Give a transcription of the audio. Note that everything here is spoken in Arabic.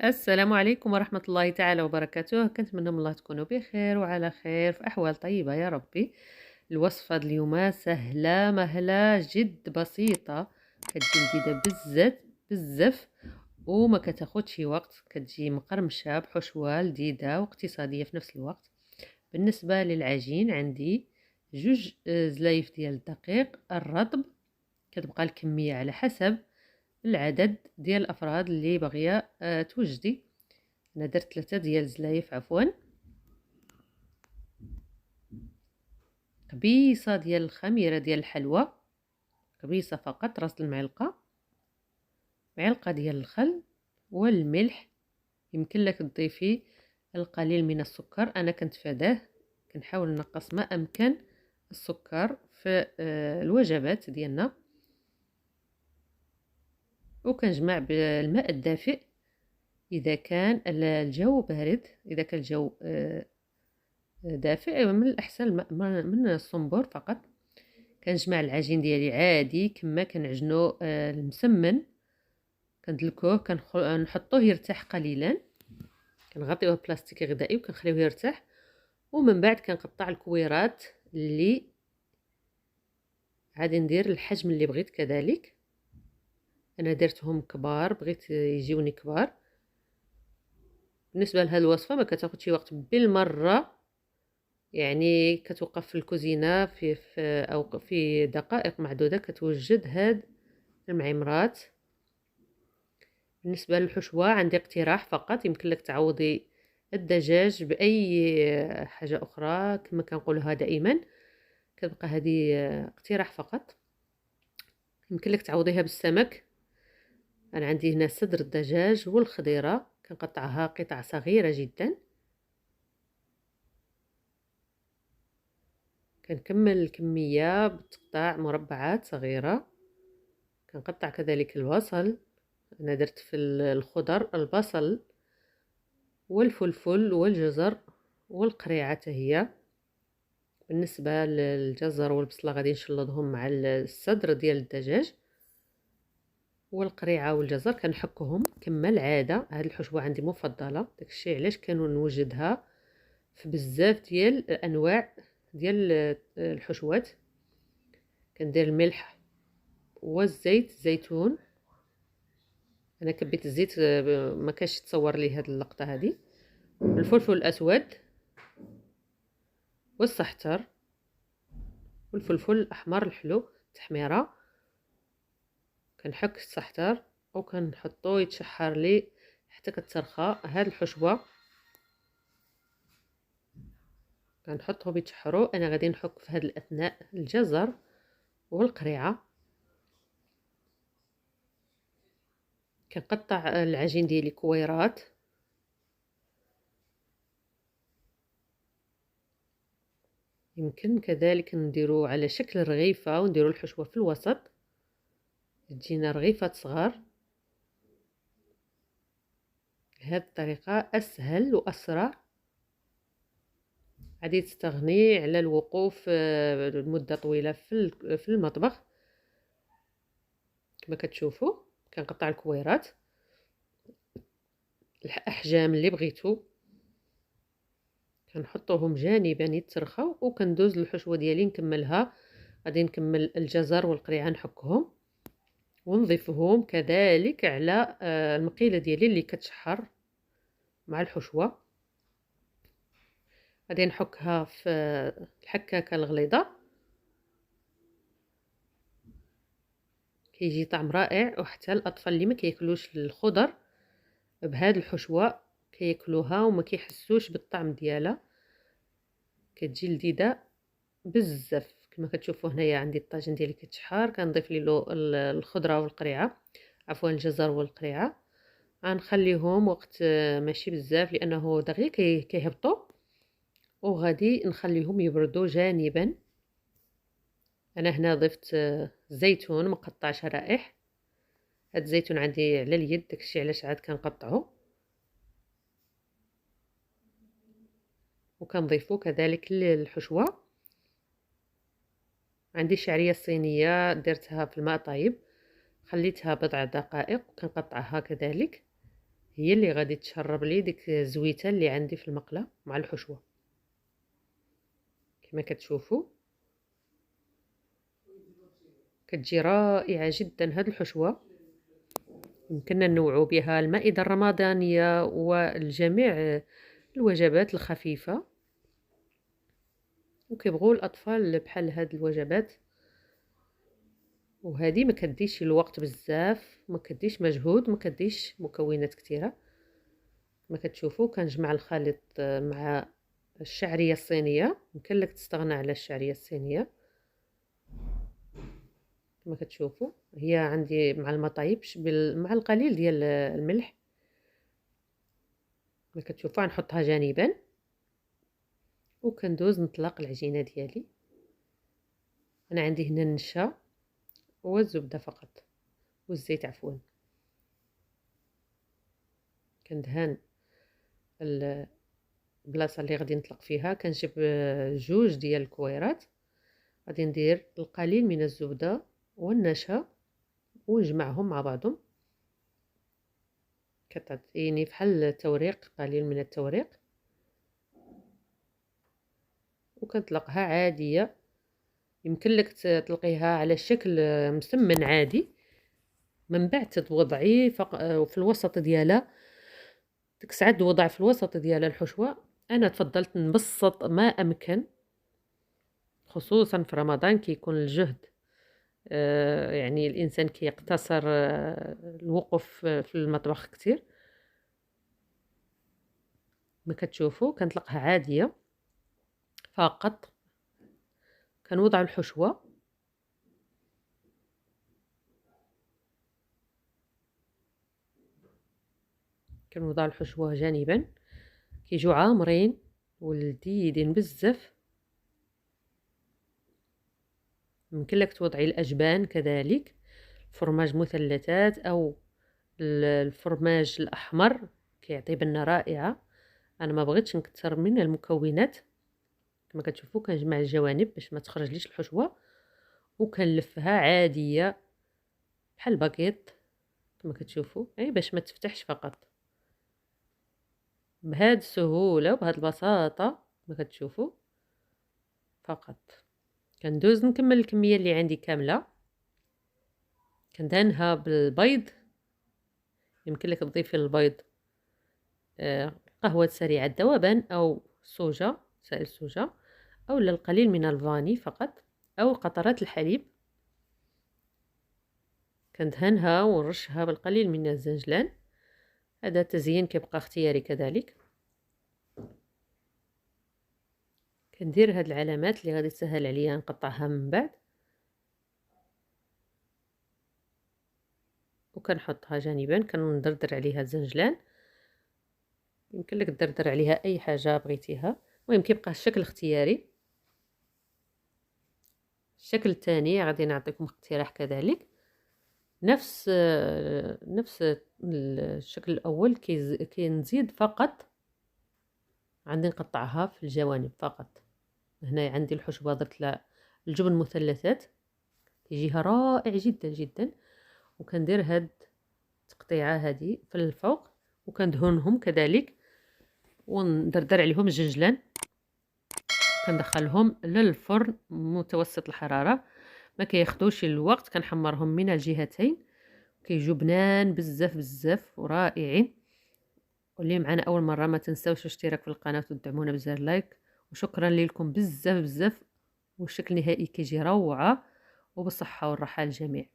السلام عليكم ورحمة الله تعالى وبركاته. كنتمنى من الله تكونوا بخير وعلى خير في أحوال طيبة يا ربي. الوصفة اليوم سهلة مهلة جد بسيطة، كتجي لذيذة بزاف وما كتاخدش وقت، كتجي مقرمشة بحشوة لذيذة واقتصادية في نفس الوقت. بالنسبة للعجين عندي جوج زلايف ديال الدقيق الرطب، كتبقى الكمية على حسب العدد ديال الافراد اللي باغيه توجدي. انا درت 3 ديال زلايف عفوا. قبيصه ديال الخميره ديال الحلوى، قبيصه فقط، راس المعلقه، معلقه ديال الخل والملح. يمكن لك تضيفي القليل من السكر، انا كنتفاداه، كنحاول نقص ما امكن السكر في الوجبات ديالنا. وكنجمع بالماء الدافئ اذا كان الجو بارد. اذا كان الجو دافئ من الاحسن من الصنبور فقط. كنجمع العجين ديالي عادي كما كنعجنو المسمن، كندلكوه، كنحطوه يرتاح قليلا، كنغطيوه بلاستيك غذائي وكنخليوه يرتاح. ومن بعد كنقطع الكويرات اللي عادي ندير الحجم اللي بغيت. كذلك انا درتهم كبار، بغيت يجيوني كبار. بالنسبه لهذه الوصفه ما كتاخذش وقت بالمره، يعني كتوقف في الكوزينه او في دقائق معدوده كتوجد هاد المعمرات. بالنسبه للحشوه عندي اقتراح فقط، يمكن لك تعوضي الدجاج باي حاجه اخرى كما كنقولها دائما. كتبقى هذه اقتراح فقط. يمكن لك تعوضيها بالسمك. انا عندي هنا صدر الدجاج والخضيره، كنقطعها قطع صغيره جدا. كنكمل الكميه بتقطع مربعات صغيره. كنقطع كذلك البصل، انا درت في الخضر البصل والفلفل والجزر والقريعه حتى هي. بالنسبه للجزر والبصله غادي نشلضهم مع الصدر ديال الدجاج، والقريعه والجزر كنحكهم كما العاده. هذه الحشوه عندي مفضله، داكشي علاش كنوجدها في بزاف ديال الانواع ديال الحشوات. كندير الملح والزيت الزيتون. انا كبيت الزيت، ما كانش تصور لي هذه اللقطه هذه. الفلفل الاسود والزعتر والفلفل الاحمر الحلو تحميره. كنحك الزعتر وكنحطو يتشحر لي حتى كترخى هاد الحشوه. كنحطهم يتشحروا. انا غادي نحك في هاد الاثناء الجزر والقريعه. كنقطع العجين ديالي كويرات. يمكن كذلك نديرو على شكل رغيفه ونديرو الحشوه في الوسط، تجينا رغيفات صغار. هذه الطريقه اسهل واسرع، غادي تستغني على الوقوف لمده طويله في المطبخ. كما كتشوفوا كنقطع الكويرات الاحجام اللي بغيتو، كنحطوهم جانبا يترخوا، وكندوز للحشوه ديالي نكملها. غادي نكمل الجزر والقريعه نحكهم ونضيفهم كذلك على المقيله ديالي اللي كتشحر مع الحشوه. غادي نحكها في الحكاكه الغليظه، كيجي طعم رائع. وحتى الاطفال اللي ما كياكلوش الخضر بهاد الحشوه كياكلوها وما كيحسوش بالطعم ديالها، كتجي لذيذه بزاف. كما كتشوفوا هنايا عندي الطاجن ديالي كيتشحر، كنضيف له الخضره والقريعه، عفوا الجزر والقريعه. غنخليهم وقت ماشي بزاف لانه دغيا كيهبطوا، وغادي نخليهم يبردوا جانبا. انا هنا ضفت زيتون مقطع شرائح. هاد الزيتون عندي على اليد، داكشي علاش عاد كنقطعه. وكنضيفو كذلك للحشوه. عندي شعريه صينيه درتها في الماء طايب، خليتها بضع دقائق وكنقطعها كذلك. هي اللي غادي تشرب لي ديك الزويته اللي عندي في المقله مع الحشوه. كما كتشوفوا كتجي رائعه جدا هاد الحشوه. يمكننا نوعوا بها المائده الرمضانيه والجميع الوجبات الخفيفه، وكيبغوا الاطفال بحال هاد الوجبات. وهذه ما كديش الوقت بزاف، ما كديش مجهود، ما كديش مكونات كثيره. ما كتشوفوا كنجمع الخليط مع الشعريه الصينيه. يمكن لك تستغنى على الشعريه الصينيه. كما كتشوفوا هي عندي مع المطايب مع القليل ديال الملح. كما كتشوفوا غنحطها جانبا وكندوز نطلق العجينه ديالي. انا عندي هنا النشا والزبده فقط والزيت عفوا. كندهن البلاصه اللي غادي نطلق فيها. كنجيب جوج ديال الكويرات، غادي ندير القليل من الزبده والنشا ونجمعهم مع بعضهم. كتعطيني بحال التوريق، قليل من التوريق، وكنطلقها عاديه. يمكن لك تطلقيها على شكل مسمن عادي، من بعد تتوضعي في الوسط ديالها. ديك الساعه توضع في الوسط ديال الحشوه. انا تفضلت نبسط ما امكن، خصوصا في رمضان كيكون الجهد يعني الانسان كيقتصر الوقوف في المطبخ كتير. ما كتشوفوا كنطلقها عاديه فقط. كنوضع الحشوه جانبا. كيجيو عامرين ولذيذين بزاف. يمكن لك توضعي الاجبان كذلك، فرماج مثلثات او الفرماج الاحمر كيعطي بنه رائعه. انا ما بغيتش نكثر من المكونات. كما كتشوفوا كنجمع الجوانب باش ما تخرجليش الحشوه، وكنلفها عاديه بحال باكيط. كما كتشوفوا باش ما تفتحش فقط. بهاد السهوله وبهاد البساطه كما كتشوفوا فقط. كندوز نكمل الكميه اللي عندي كامله. كندهنها بالبيض. يمكن لك تضيفي البيض قهوه سريعه الذوبان او صوجا، سائل صوجا، او القليل من الفاني فقط، او قطرات الحليب. كندهنها ونرشها بالقليل من الزنجلان. هذا التزيين كيبقى اختياري كذلك. كندير هاد العلامات اللي غادي تسهل عليا نقطعها من بعد، وكنحطها جانبا. كندردر عليها الزنجلان. يمكن لك تدردر عليها اي حاجه بغيتيها. المهم كيبقى الشكل اختياري. الشكل الثاني غادي نعطيكم اقتراح كذلك. نفس الشكل الاول كنزيد فقط. عندي نقطعها في الجوانب فقط. هنا عندي الحشوه درت لها الجبن مثلثات كيجيها رائع جدا جدا. وكندير هاد التقطيعه هذه في الفوق وكندهنهم كذلك وندردر عليهم الجنجلان. كندخلهم للفرن متوسط الحراره، ما كياخذوش الوقت. كنحمرهم من الجهتين. كيجيو بنان بزاف بزاف ورائعين. واللي معنا اول مره ما تنساوش الاشتراك في القناه وتدعمونا بزر لايك. وشكرا لكم بزاف بزاف. والشكل النهائي كيجي روعه وبالصحه والراحه للجميع.